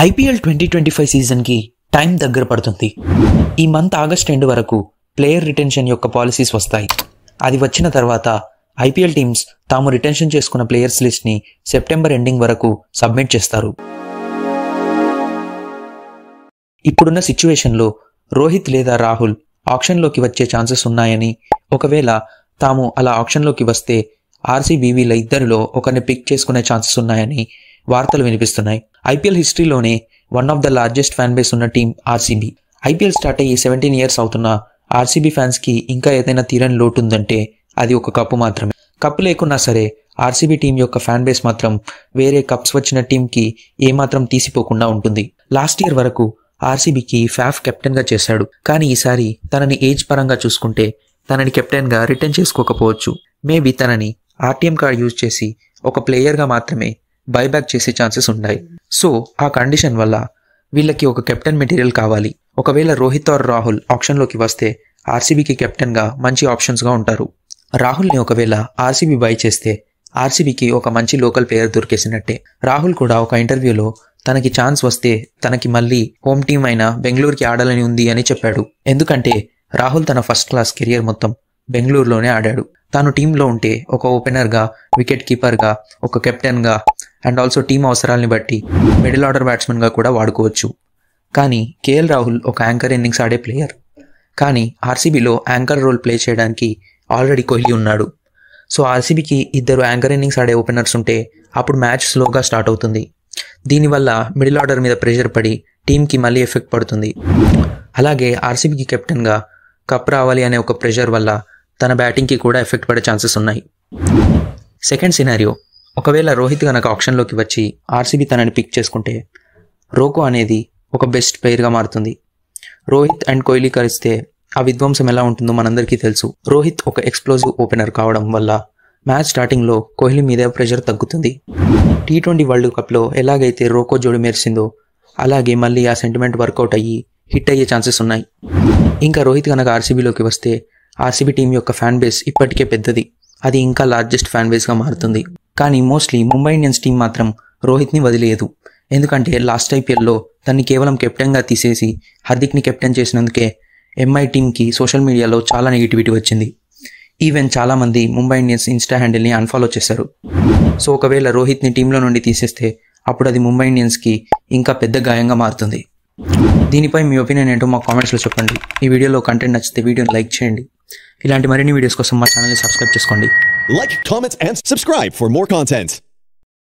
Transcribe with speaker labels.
Speaker 1: IPL 2025 సీజన్కి time దగ్గర పడుతుంది. ఈ మంత్ ఆగస్ట్ ఎండ్ వరకు ప్లేయర్ రిటెన్షన్ యొక్క పాలసీస్ వస్తాయి. అది వచ్చిన తర్వాత IPL టీమ్స్ తాము రిటెన్షన్ చేసుకున్న ప్లేయర్స్ లిస్ట్ని సెప్టెంబర్ ఎండింగ్ వరకు సబ్మిట్ చేస్తారు. ఇప్పుడున్న సిచ్యువేషన్లో రోహిత్ లేదా రాహుల్ ఆక్షన్లోకి వచ్చే ఛాన్సెస్ ఉన్నాయని, ఒకవేళ తాము అలా ఆక్షన్లోకి వస్తే RCBల ఇద్దరిలో ఒకరిని పిక్ చేసుకునే ఛాన్సెస్ ఉన్నాయని వార్తలు వినిపిస్తున్నాయి. IPL హిస్టరీలోనే one of the largest fan base ఉన్న టీం RCB. IPL స్టార్ట్ అయ్యి 17 years అవుతున్న RCB ఫ్యాన్స్కి ఇంకా ఏదైనా తీరని లోటు ఉందంటే అది ఒక కప్పు మాత్రమే. కప్పు లేకున్నా సరే RCB టీం యొక్క ఫ్యాన్ బేస్ మాత్రం వేరే కప్స్ వచ్చిన టీంకి ఏమాత్రం తీసిపోకుండా ఉంటుంది. లాస్ట్ ఇయర్ వరకు RCBకి ఫాఫ్ కెప్టెన్గా చేశాడు. కానీ ఈసారి తనని ఏజ్ పరంగా చూసుకుంటే తనని కెప్టెన్గా రిటర్న్ చేసుకోకపోవచ్చు. మేబీ తనని RTM కార్డ్ యూజ్ చేసి ఒక ప్లేయర్గా మాత్రమే బైబ్యాక్ చేసే ఛాన్సెస్ ఉన్నాయి. సో ఆ కండిషన్ వల్ల వీళ్ళకి ఒక కెప్టెన్ మెటీరియల్ కావాలి. ఒకవేళ రోహిత్ ఆర్ రాహుల్ ఆప్షన్లోకి వస్తే RCBకి కెప్టెన్గా మంచి ఆప్షన్స్గా ఉంటారు. రాహుల్ని ఒకవేళ RCB బై చేస్తే RCBకి ఒక మంచి లోకల్ ప్లేయర్ దొరికేసినట్టే. రాహుల్ కూడా ఒక ఇంటర్వ్యూలో తనకి ఛాన్స్ వస్తే తనకి మళ్ళీ హోమ్ టీం అయిన బెంగళూరుకి ఆడాలని ఉంది అని చెప్పాడు. ఎందుకంటే రాహుల్ తన ఫస్ట్ క్లాస్ కెరియర్ మొత్తం బెంగళూరులోనే ఆడాడు. తాను టీంలో ఉంటే ఒక ఓపెనర్గా, వికెట్ కీపర్గా, ఒక కెప్టెన్గా అండ్ ఆల్సో టీం అవసరాలని బట్టి మిడిల్ ఆర్డర్ బ్యాట్స్మెన్గా కూడా వాడుకోవచ్చు. కానీ KL రాహుల్ ఒక యాంకర్ ఇన్నింగ్స్ ఆడే ప్లేయర్. కానీ RCBలో యాంకర్ రోల్ ప్లే చేయడానికి ఆల్రెడీ కోహ్లీ ఉన్నాడు. సో RCBకి ఇద్దరు యాంకర్ ఇన్నింగ్స్ ఆడే ఓపెనర్స్ ఉంటే అప్పుడు మ్యాచ్ స్లోగా స్టార్ట్ అవుతుంది. దీనివల్ల మిడిల్ ఆర్డర్ మీద ప్రెషర్ పడి టీంకి మళ్ళీ ఎఫెక్ట్ పడుతుంది. అలాగే RCBకి కెప్టెన్గా కప్ రావాలి అనే ఒక ప్రెషర్ వల్ల తన బ్యాటింగ్కి కూడా ఎఫెక్ట్ పడే ఛాన్సెస్ ఉన్నాయి. సెకండ్ సినారియో, ఒకవేళ రోహిత్ కనుక ఆప్షన్లోకి వచ్చి RCB తనని పిక్ చేసుకుంటే రోకో అనేది ఒక బెస్ట్ ప్లేయర్గా మారుతుంది. రోహిత్ అండ్ కోహ్లీ కలిస్తే ఆ విధ్వంసం ఎలా ఉంటుందో మనందరికీ తెలుసు. రోహిత్ ఒక ఎక్స్ప్లోజివ్ ఓపెనర్ కావడం వల్ల మ్యాచ్ స్టార్టింగ్లో కోహ్లీ మీద ప్రెషర్ తగ్గుతుంది. T20 వరల్డ్ కప్లో ఎలాగైతే రోకో జోడి మెరిసిందో అలాగే మళ్ళీ ఆ సెంటిమెంట్ వర్కౌట్ అయ్యి హిట్ అయ్యే ఛాన్సెస్ ఉన్నాయి. ఇంకా రోహిత్ కనుక RCBలోకి వస్తే RCB టీం యొక్క ఫ్యాన్ బేస్ ఇప్పటికే పెద్దది, అది ఇంకా లార్జెస్ట్ ఫ్యాన్ బేస్గా మారుతుంది. కానీ మోస్ట్లీ ముంబై ఇండియన్స్ టీం మాత్రం రోహిత్ని వదిలేయదు. ఎందుకంటే లాస్ట్ IPLలో తన్ని కేవలం కెప్టెన్గా తీసేసి హార్దిక్ని కెప్టెన్ చేసినందుకే MI టీంకి సోషల్ మీడియాలో చాలా నెగిటివిటీ వచ్చింది. ఈవెన్ చాలామంది ముంబై ఇండియన్స్ ఇన్స్టా హ్యాండిల్ని అన్ఫాలో చేశారు. సో ఒకవేళ రోహిత్ని టీంలో నుండి తీసేస్తే అప్పుడు అది ముంబై ఇండియన్స్కి ఇంకా పెద్ద గాయంగా మారుతుంది. దీనిపై మీ ఒపీనియన్ ఏంటో మా కామెంట్స్లో చెప్పండి. ఈ వీడియోలో కంటెంట్ నచ్చితే వీడియోని లైక్ చేయండి. ఇలాంటి మరిన్ని వీడియోస్ కోసం మా ఛానల్ని సబ్స్క్రైబ్ చేసుకోండి.
Speaker 2: Like, comment, and subscribe for more content.